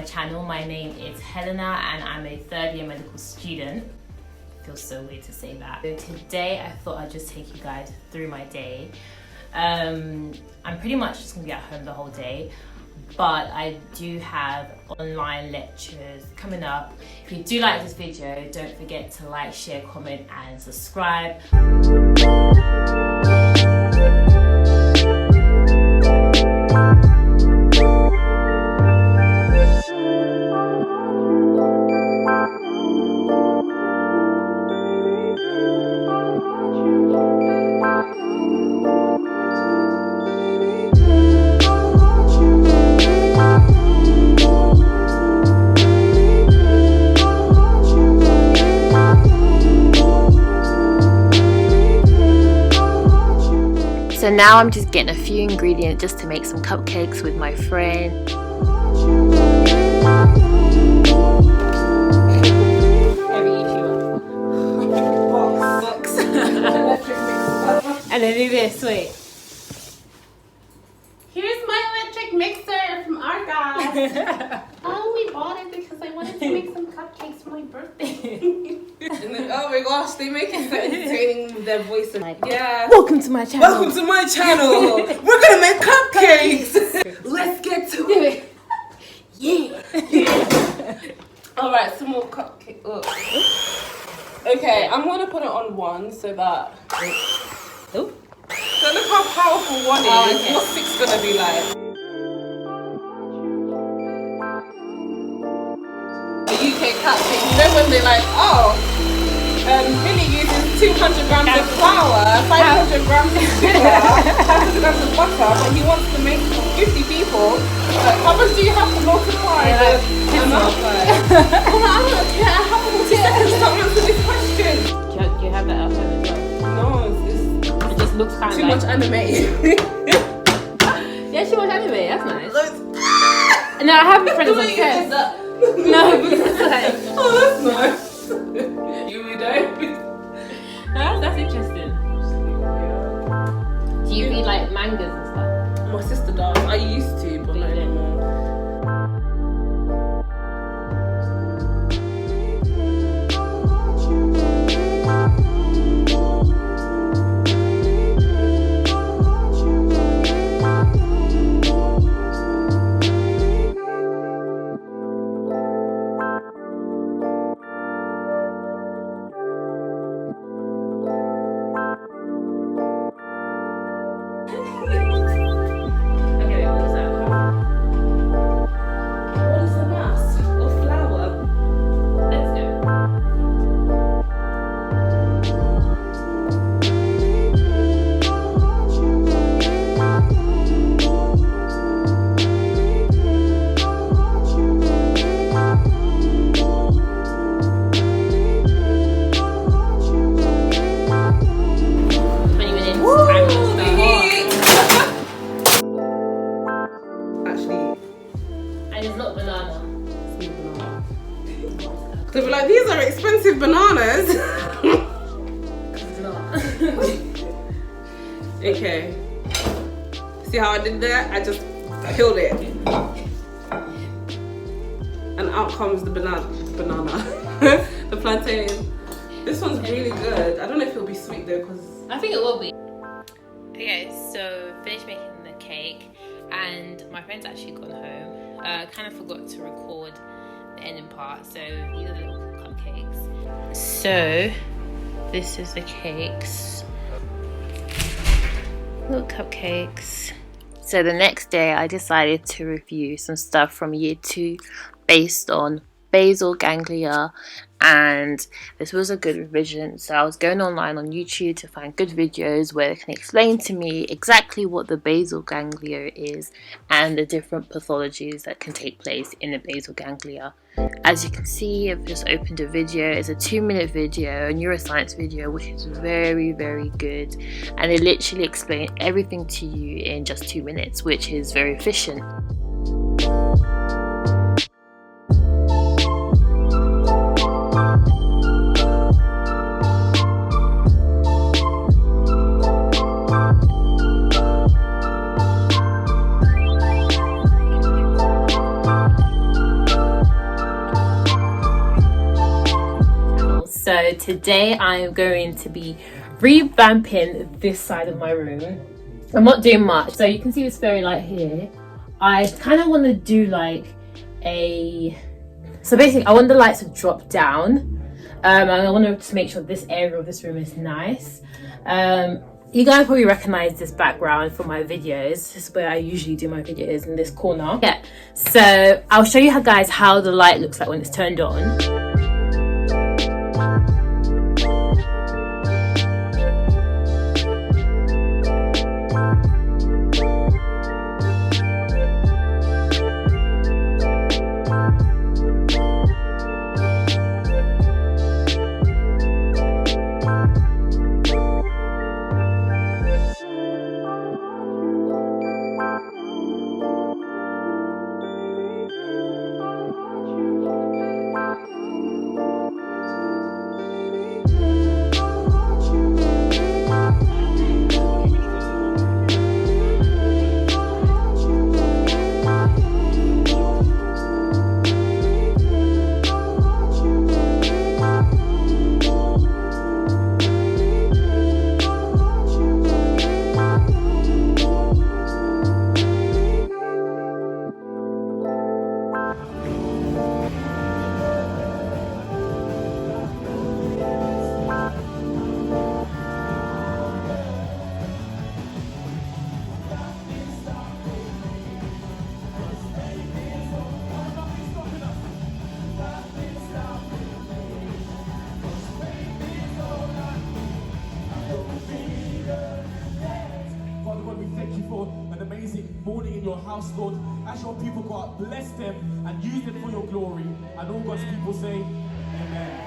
channel. My name is Helena and I'm a third year medical student. It feels so weird to say that. So today I thought I'd just take you guys through my day. I'm pretty much just gonna be at home the whole day, but I do have online lectures coming up. If you do like this video, don't forget to like, share, comment and subscribe. So now I'm just getting a few ingredients just to make some cupcakes with my friend. And then do this, wait. Here's my electric mixer from our guy. Oh, we bought it because I wanted to make some cupcakes for my birthday. And then, oh my gosh, they make it so entertaining with their voice. Yeah. Welcome to my channel. Welcome to my channel. We're gonna make cupcakes. Let's get to it. Yeah. All right, some more cupcake. Okay, I'm gonna put it on one so that. Oh. So look how powerful one is. Okay. What's 6 gonna be like? The UK cupcake. You know when they're like, oh, Billy uses 200 grams of flour, 500 grams of sugar, 500 grams of butter, but he wants to make for 50 people. Like, how much do you have to multiply the amount? I have 40 seconds to answer this question. Do you have that at home as well? No, It just looks kind of too much anime. Yeah, she watched anime. That's nice. No, I have a friend that's obsessed. No, because it's like, Oh, that's nice. You know? that's interesting. Do you read like mangas and stuff? My sister does. I used to, but not anymore. Okay, what was that? What is the mass of flour? Let's go. And it's not banana. They'll be like, these are expensive bananas. It's not. Okay. See how I did that? I just peeled it. And out comes the banana. The plantain. This one's really good. I don't know if it'll be sweet though, because I think it will be. Okay, so finished making the cake and my friend's actually gone home. Kind of forgot to record the ending part, so these are the little cupcakes. So this is the cakes. Little cupcakes. So the next day I decided to review some stuff from year 2 based on basal ganglia, and this was a good revision. So I was going online on YouTube to find good videos where they can explain to me exactly what the basal ganglia is and the different pathologies that can take place in the basal ganglia. As you can see, I've just opened a video. It's a 2-minute video, a neuroscience video, which is very, very good, and it literally explains everything to you in just 2 minutes, which is very efficient. today I'm going to be revamping this side of my room. I'm not doing much, so you can see this fairy light here. I kind of want to do like so basically I want the light to drop down, and I want to just make sure this area of this room is nice. You guys probably recognize this background from my videos. This is where I usually do my videos, in this corner. Yeah, so I'll show you guys how the light looks like when it's turned on. Morning in your house, Lord, as your people, God, bless them and use them for your glory. And all God's people say, amen.